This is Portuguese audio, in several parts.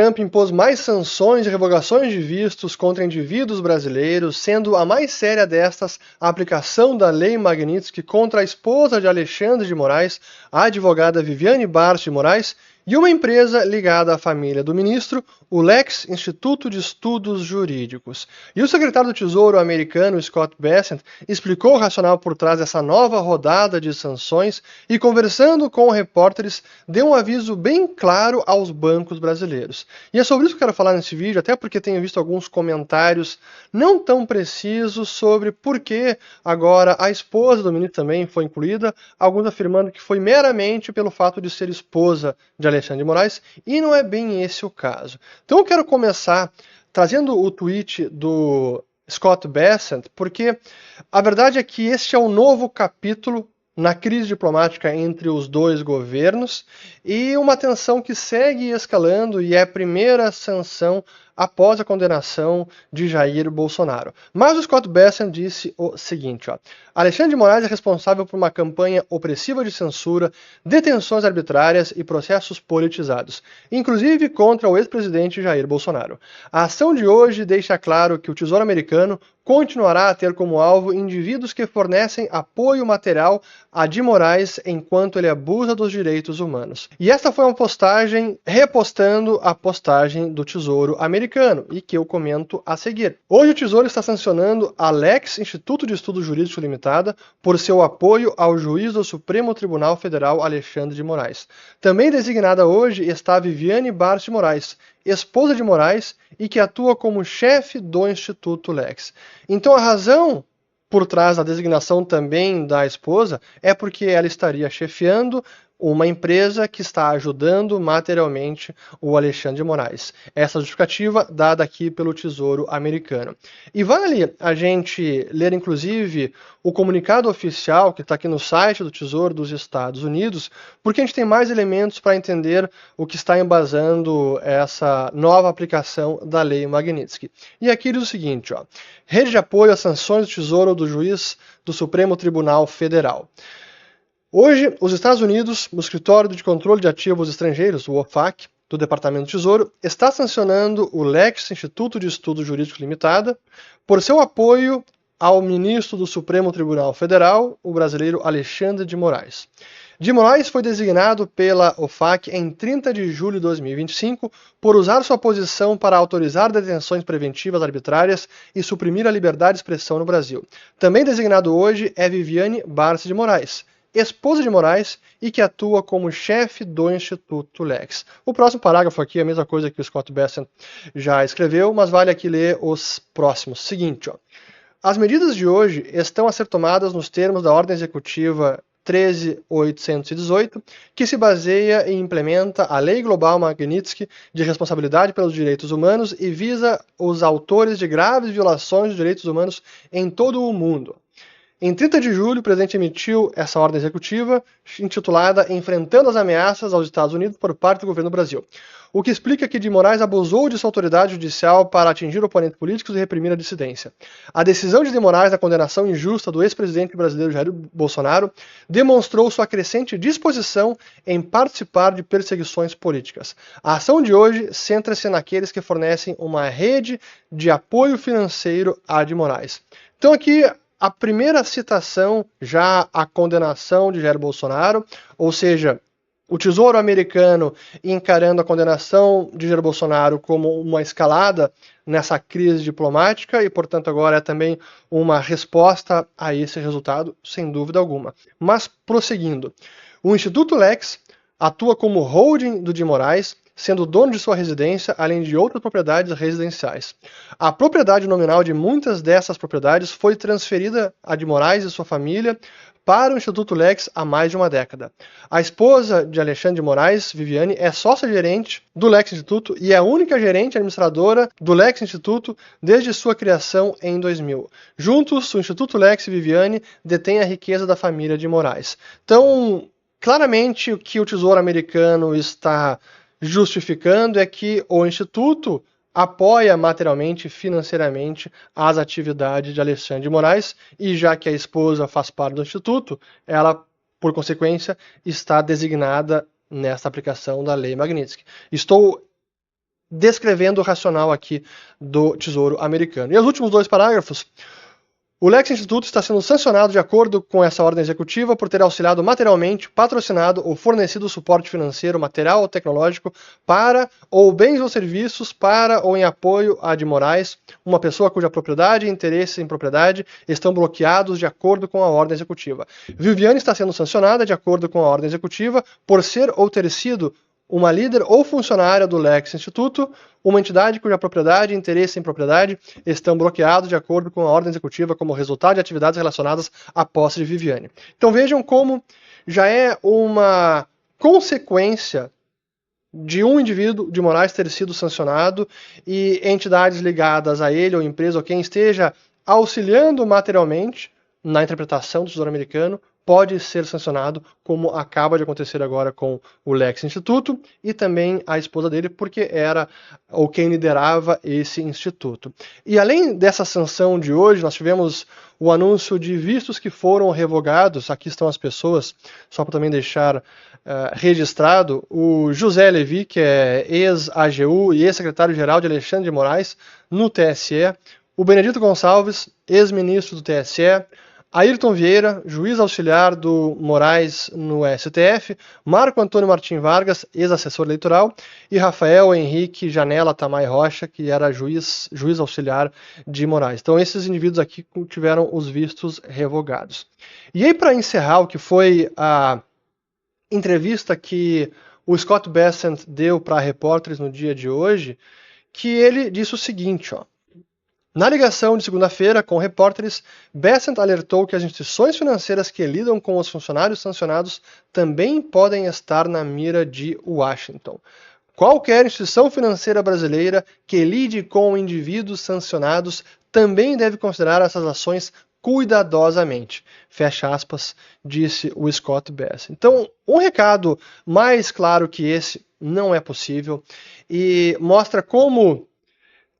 Trump impôs mais sanções e revogações de vistos contra indivíduos brasileiros, sendo a mais séria destas a aplicação da Lei Magnitsky contra a esposa de Alexandre de Moraes, a advogada Viviane Barros de Moraes, e uma empresa ligada à família do ministro, o Lex Instituto de Estudos Jurídicos. E o secretário do Tesouro americano, Scott Bessent, explicou o racional por trás dessa nova rodada de sanções e, conversando com repórteres, deu um aviso bem claro aos bancos brasileiros. E é sobre isso que eu quero falar nesse vídeo, até porque tenho visto alguns comentários não tão precisos sobre por que agora a esposa do ministro também foi incluída, alguns afirmando que foi meramente pelo fato de ser esposa de Alexandre de Moraes, e não é bem esse o caso. Então eu quero começar trazendo o tweet do Scott Bessent, porque a verdade é que este é um novo capítulo na crise diplomática entre os dois governos e uma tensão que segue escalando e é a primeira sanção após a condenação de Jair Bolsonaro. Mas o Scott Bessent disse o seguinte, Alexandre de Moraes é responsável por uma campanha opressiva de censura, detenções arbitrárias e processos politizados, inclusive contra o ex-presidente Jair Bolsonaro. A ação de hoje deixa claro que o Tesouro americano continuará a ter como alvo indivíduos que fornecem apoio material a de Moraes enquanto ele abusa dos direitos humanos. E esta foi uma postagem repostando a postagem do Tesouro americano, e que eu comento a seguir. Hoje o Tesouro está sancionando a Lex Instituto de Estudos Jurídicos Limitada por seu apoio ao juiz do Supremo Tribunal Federal Alexandre de Moraes. Também designada hoje está Viviane Barros de Moraes, esposa de Moraes e que atua como chefe do Instituto Lex. Então a razão por trás da designação também da esposa é porque ela estaria chefiando uma empresa que está ajudando materialmente o Alexandre de Moraes. Essa justificativa dada aqui pelo Tesouro americano. E vale a gente ler, inclusive, o comunicado oficial que está aqui no site do Tesouro dos Estados Unidos, porque a gente tem mais elementos para entender o que está embasando essa nova aplicação da Lei Magnitsky. E aqui diz o seguinte, Rede de apoio às sanções do Tesouro do juiz do Supremo Tribunal Federal. Hoje, os Estados Unidos, o Escritório de Controle de Ativos Estrangeiros, o OFAC, do Departamento do Tesouro, está sancionando o Lex Instituto de Estudos Jurídicos Limitada por seu apoio ao ministro do Supremo Tribunal Federal, o brasileiro Alexandre de Moraes. De Moraes foi designado pela OFAC em 30 de julho de 2025 por usar sua posição para autorizar detenções preventivas arbitrárias e suprimir a liberdade de expressão no Brasil. Também designado hoje é Viviane Barros de Moraes, esposa de Moraes e que atua como chefe do Instituto Lex. O próximo parágrafo aqui é a mesma coisa que o Scott Bessent já escreveu, mas vale aqui ler os próximos. Seguinte, as medidas de hoje estão a ser tomadas nos termos da Ordem Executiva 13.818, que se baseia e implementa a Lei Global Magnitsky de responsabilidade pelos direitos humanos e visa os autores de graves violações dos direitos humanos em todo o mundo. Em 30 de julho, o presidente emitiu essa ordem executiva, intitulada Enfrentando as Ameaças aos Estados Unidos por parte do governo do Brasil, o que explica que de Moraes abusou de sua autoridade judicial para atingir oponentes políticos e reprimir a dissidência. A decisão de Moraes da condenação injusta do ex-presidente brasileiro Jair Bolsonaro demonstrou sua crescente disposição em participar de perseguições políticas. A ação de hoje centra-se naqueles que fornecem uma rede de apoio financeiro a de Moraes. Então aqui a primeira citação, já a condenação de Jair Bolsonaro, ou seja, o Tesouro americano encarando a condenação de Jair Bolsonaro como uma escalada nessa crise diplomática e, portanto, agora é também uma resposta a esse resultado, sem dúvida alguma. Mas, prosseguindo, o Instituto Lex atua como holding do de Moraes, sendo dono de sua residência, além de outras propriedades residenciais. A propriedade nominal de muitas dessas propriedades foi transferida a de Moraes e sua família para o Instituto Lex há mais de uma década. A esposa de Alexandre de Moraes, Viviane, é sócia-gerente do Lex Instituto e é a única gerente administradora do Lex Instituto desde sua criação em 2000. Juntos, o Instituto Lex e Viviane detêm a riqueza da família de Moraes. Então, claramente, o que o Tesouro americano está justificando é que o Instituto apoia materialmente e financeiramente as atividades de Alexandre de Moraes e já que a esposa faz parte do Instituto, ela, por consequência, está designada nesta aplicação da Lei Magnitsky. Estou descrevendo o racional aqui do Tesouro Americano. E os últimos 2 parágrafos. O Lex Instituto está sendo sancionado de acordo com essa ordem executiva por ter auxiliado materialmente, patrocinado ou fornecido suporte financeiro, material ou tecnológico para ou bens ou serviços para ou em apoio a de Moraes, uma pessoa cuja propriedade e interesse em propriedade estão bloqueados de acordo com a ordem executiva. Viviane está sendo sancionada de acordo com a ordem executiva por ser ou ter sido uma líder ou funcionária do Lex Instituto, uma entidade cuja propriedade e interesse em propriedade estão bloqueados de acordo com a ordem executiva como resultado de atividades relacionadas à posse de Viviane. Então vejam como já é uma consequência de um indivíduo de Moraes ter sido sancionado e entidades ligadas a ele ou empresa ou quem esteja auxiliando materialmente na interpretação do Tesouro Americano pode ser sancionado, como acaba de acontecer agora com o Lex Instituto e também a esposa dele, porque era ou quem liderava esse instituto. E além dessa sanção de hoje, nós tivemos o anúncio de vistos que foram revogados. Aqui estão as pessoas, só para também deixar registrado. O José Levi, que é ex-AGU e ex-secretário-geral de Alexandre de Moraes no TSE. O Benedito Gonçalves, ex-ministro do TSE. Ayrton Vieira, juiz auxiliar do Moraes no STF, Marco Antônio Martim Vargas, ex-assessor eleitoral, e Rafael Henrique Janela Tamay Rocha, que era juiz auxiliar de Moraes. Então esses indivíduos aqui tiveram os vistos revogados. E aí, para encerrar, o que foi a entrevista que o Scott Bessent deu para repórteres no dia de hoje, que ele disse o seguinte, ó. Na ligação de segunda-feira com repórteres, Bessent alertou que as instituições financeiras que lidam com os funcionários sancionados também podem estar na mira de Washington. Qualquer instituição financeira brasileira que lide com indivíduos sancionados também deve considerar essas ações cuidadosamente. Fecha aspas, disse o Scott Bessent. Então, um recado mais claro que esse não é possível e mostra como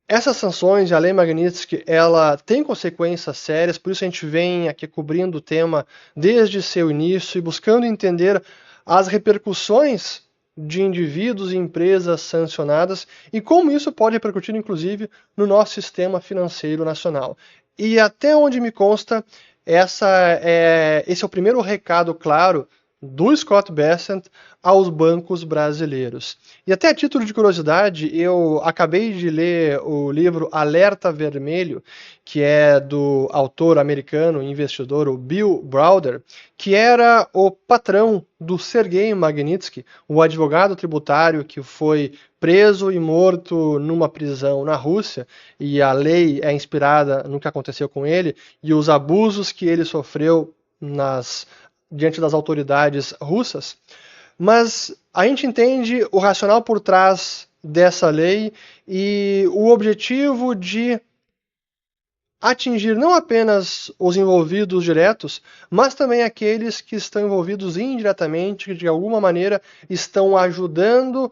essas sanções, a Lei Magnitsky, ela tem consequências sérias, por isso a gente vem aqui cobrindo o tema desde seu início e buscando entender as repercussões de indivíduos e empresas sancionadas e como isso pode repercutir, inclusive, no nosso sistema financeiro nacional. E até onde me consta, esse é o primeiro recado claro do Scott Bessent aos bancos brasileiros. E até a título de curiosidade, eu acabei de ler o livro Alerta Vermelho, que é do autor americano e investidor, o Bill Browder, que era o patrão do Sergei Magnitsky, o advogado tributário que foi preso e morto numa prisão na Rússia, e a lei é inspirada no que aconteceu com ele e os abusos que ele sofreu diante das autoridades russas, mas a gente entende o racional por trás dessa lei e o objetivo de atingir não apenas os envolvidos diretos, mas também aqueles que estão envolvidos indiretamente, que de alguma maneira estão ajudando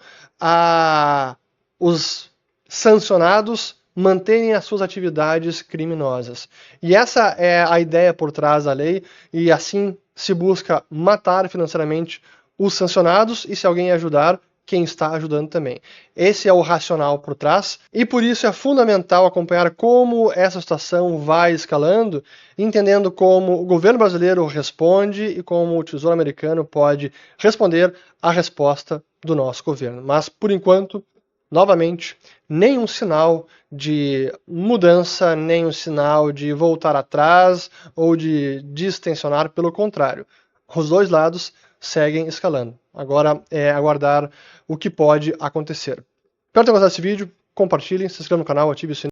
os sancionados manterem as suas atividades criminosas. E essa é a ideia por trás da lei, e assim se busca matar financeiramente os sancionados e, se alguém ajudar, quem está ajudando também. Esse é o racional por trás e por isso é fundamental acompanhar como essa situação vai escalando, entendendo como o governo brasileiro responde e como o Tesouro Americano pode responder à resposta do nosso governo. Mas, por enquanto, novamente, nenhum sinal de mudança, nenhum sinal de voltar atrás ou de distensionar, pelo contrário. Os dois lados seguem escalando. Agora é aguardar o que pode acontecer. Espero ter gostado desse vídeo, compartilhem, se inscrevam no canal, ative o sininho.